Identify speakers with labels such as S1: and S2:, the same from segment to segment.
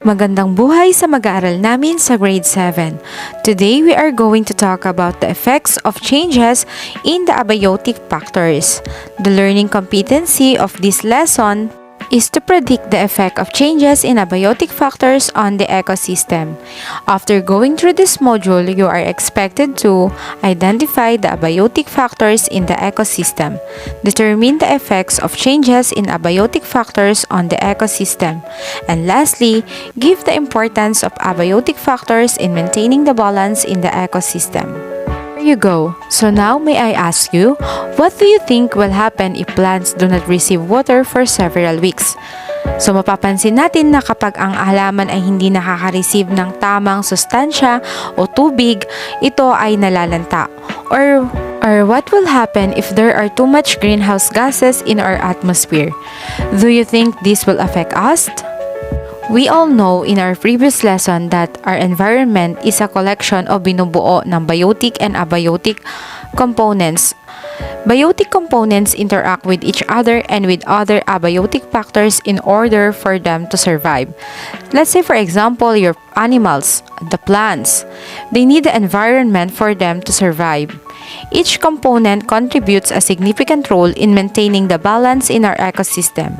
S1: Magandang buhay sa mag-aaral namin sa grade 7. Today, we are going to talk about the effects of changes in the abiotic factors. The learning competency of this lesson is to predict the effect of changes in abiotic factors on the ecosystem. After going through this module, you are expected to identify the abiotic factors in the ecosystem, determine the effects of changes in abiotic factors on the ecosystem, and lastly, give the importance of abiotic factors in maintaining the balance in the ecosystem. There you go. So now may I ask you, what do you think will happen if plants do not receive water for several weeks? So mapapansin natin na kapag ang halaman ay hindi nakaka-receive ng tamang sustansya o tubig, ito ay nalalanta. Or what will happen if there are too much greenhouse gases in our atmosphere? Do you think this will affect us? We all know in our previous lesson that our environment is a collection o binubuo ng biotic and abiotic components. Biotic components interact with each other and with other abiotic factors in order for them to survive. Let's say for example, your animals, the plants, they need the environment for them to survive. Each component contributes a significant role in maintaining the balance in our ecosystem.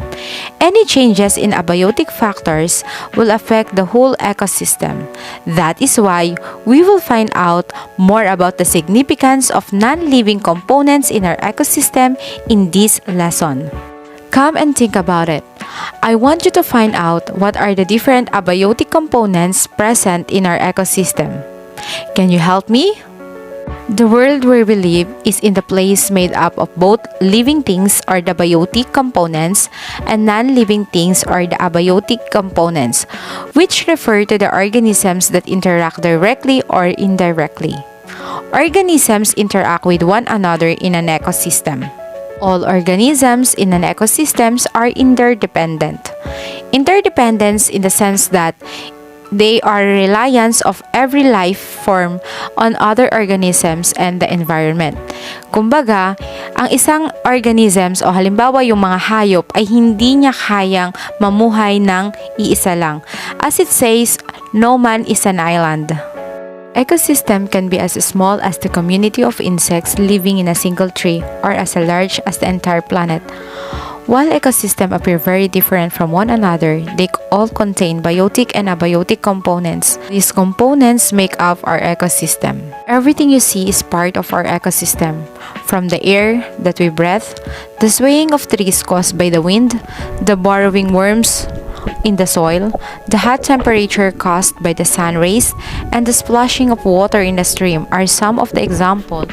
S1: Any changes in abiotic factors will affect the whole ecosystem. That is why we will find out more about the significance of non-living components in our ecosystem in this lesson. Come and think about it. I want you to find out what are the different abiotic components present in our ecosystem. Can you help me? The world where we live is in the place made up of both living things or the biotic components and non-living things or the abiotic components, which refer to the organisms that interact directly or indirectly. Organisms interact with one another in an ecosystem. All organisms in an ecosystem are interdependent. Interdependence in the sense that they are reliance of every life form on other organisms and the environment. Kumbaga, ang isang organisms o halimbawa yung mga hayop ay hindi niya kayang mamuhay ng iisa lang. As it says, no man is an island. Ecosystem can be as small as the community of insects living in a single tree or as large as the entire planet. While ecosystems appear very different from one another, they all contain biotic and abiotic components. These components make up our ecosystem. Everything you see is part of our ecosystem. From the air that we breathe, the swaying of trees caused by the wind, the burrowing worms in the soil, the hot temperature caused by the sun rays, and the splashing of water in the stream are some of the examples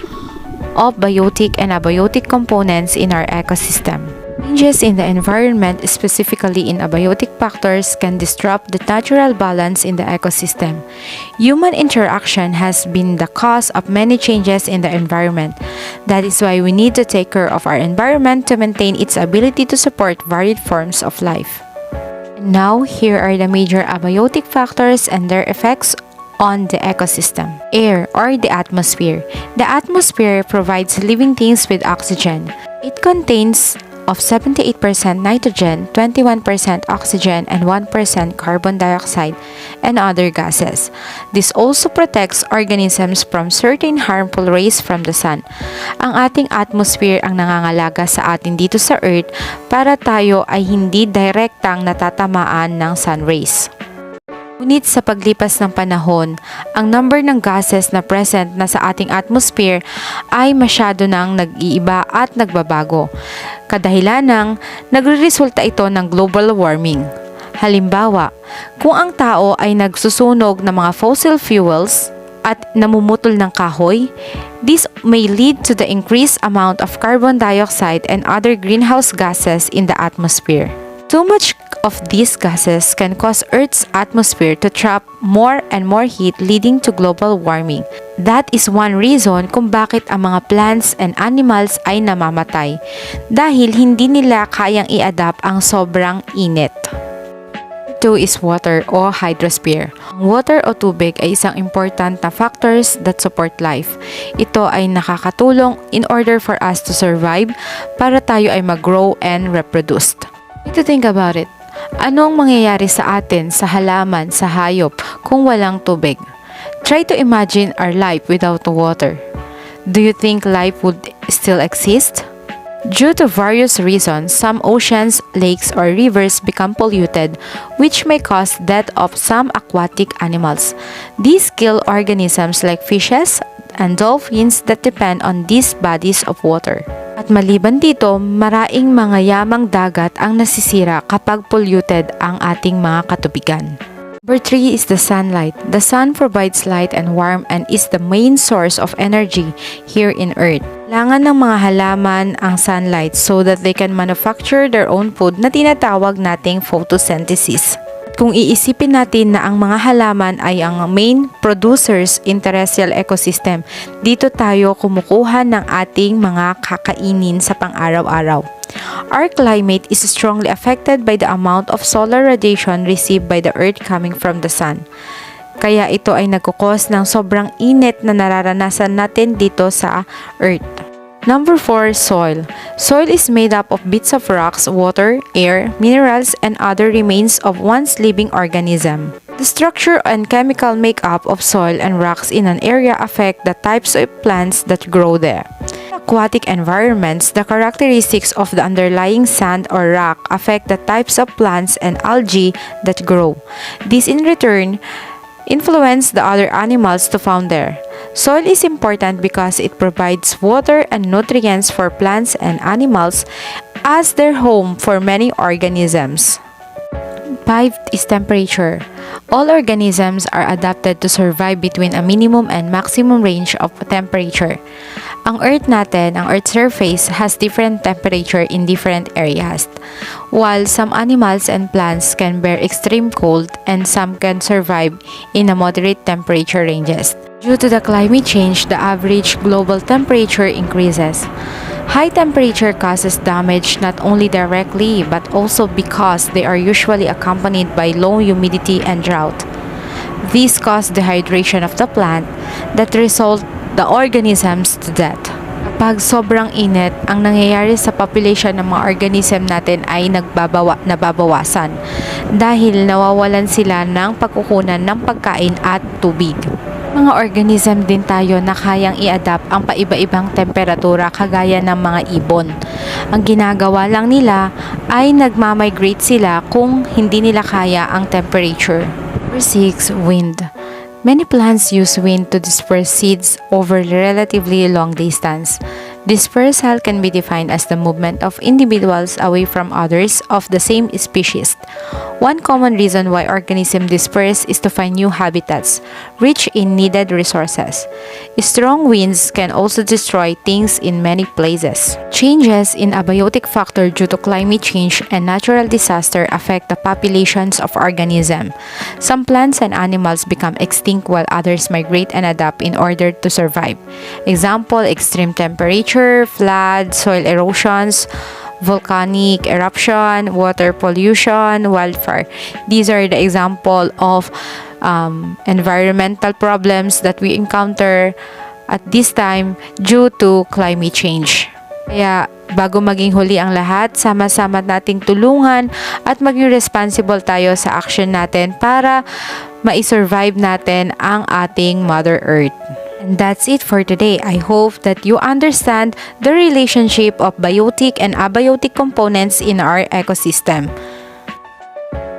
S1: of biotic and abiotic components in our ecosystem. Changes in the environment, specifically in abiotic factors, can disrupt the natural balance in the ecosystem. Human interaction has been the cause of many changes in the environment. That is why we need to take care of our environment to maintain its ability to support varied forms of life. And now, here are the major abiotic factors and their effects on the ecosystem. Air or the atmosphere. The atmosphere provides living things with oxygen. It contains of 78% nitrogen, 21% oxygen, and 1% carbon dioxide and other gases. This also protects organisms from certain harmful rays from the sun. Ang ating atmosphere ang nangangalaga sa atin dito sa Earth para tayo ay hindi direktang natatamaan ng sun rays. Ngunit sa paglipas ng panahon, ang number ng gases na present na sa ating atmosphere ay masyado nang nag-iiba at nagbabago. Kadahilan ng nagreresulta ito ng global warming. Halimbawa, kung ang tao ay nagsusunog ng mga fossil fuels at namumutol ng kahoy, this may lead to the increased amount of carbon dioxide and other greenhouse gases in the atmosphere. Too much of these gases can cause Earth's atmosphere to trap more and more heat, leading to global warming. That is one reason kung bakit ang mga plants and animals ay namamatay, dahil hindi nila kayang i-adapt ang sobrang init. 2 is water o hydrosphere. Ang water o tubig ay isang important na factors that support life. Ito ay nakakatulong in order for us to survive para tayo ay mag-grow and reproduce. To think about it, Anong mangyayari sa atin, sa halaman, sa hayop kung walang tubig? Try to imagine our life without water. Do you think life would still exist? Due to various reasons, some oceans, lakes, or rivers become polluted, which may cause death of some aquatic animals. These kill organisms like fishes and dolphins that depend on these bodies of water. At maliban dito, maraing mga yamang dagat ang nasisira kapag polluted ang ating mga katubigan. Number 3 is the sunlight. The sun provides light and warmth and is the main source of energy here in Earth. Kailangan ng mga halaman ang sunlight so that they can manufacture their own food na tinatawag nating photosynthesis. Kung iisipin natin na ang mga halaman ay ang main producers in terrestrial ecosystem, dito tayo kumukuha ng ating mga kakainin sa pang-araw-araw. Our climate is strongly affected by the amount of solar radiation received by the Earth coming from the sun. Kaya ito ay nagkukos ng sobrang init na nararanasan natin dito sa Earth. Number 4, soil. Soil is made up of bits of rocks, water, air, minerals, and other remains of one's living organism. The structure and chemical makeup of soil and rocks in an area affect the types of plants that grow there. Aquatic environments, the characteristics of the underlying sand or rock affect the types of plants and algae that grow. These in return influence the other animals to found there. Soil is important because it provides water and nutrients for plants and animals as their home for many organisms. 5 is temperature. All organisms are adapted to survive between a minimum and maximum range of temperature. Ang Earth natin, ang Earth's surface has different temperature in different areas. While some animals and plants can bear extreme cold and some can survive in a moderate temperature ranges. Due to the climate change, the average global temperature increases. High temperature causes damage not only directly but also because they are usually accompanied by low humidity and drought. These cause dehydration of the plant that result the organisms to death. Kapag sobrang init, ang nangyayari sa population ng mga organism natin ay nababawasan dahil nawawalan sila ng pagkukunan ng pagkain at tubig. Mga organism din tayo na kayang i-adapt ang paiba-ibang temperatura kagaya ng mga ibon. Ang ginagawa lang nila ay nagmamigrate sila kung hindi nila kaya ang temperature. Number 6, wind. Many plants use wind to disperse seeds over relatively long distance. Dispersal can be defined as the movement of individuals away from others of the same species. One common reason why organisms disperse is to find new habitats, rich in needed resources. Strong winds can also destroy things in many places. Changes in abiotic factor due to climate change and natural disaster affect the populations of organisms. Some plants and animals become extinct while others migrate and adapt in order to survive. Example, extreme temperature, flood, soil erosions, volcanic eruption, water pollution, wildfire. These are the example of environmental problems that we encounter at this time due to climate change. Kaya bago maging huli ang lahat, sama-sama nating tulungan at maging responsible tayo sa action natin para ma-survive natin ang ating Mother Earth. And that's it for today. I hope that you understand the relationship of biotic and abiotic components in our ecosystem.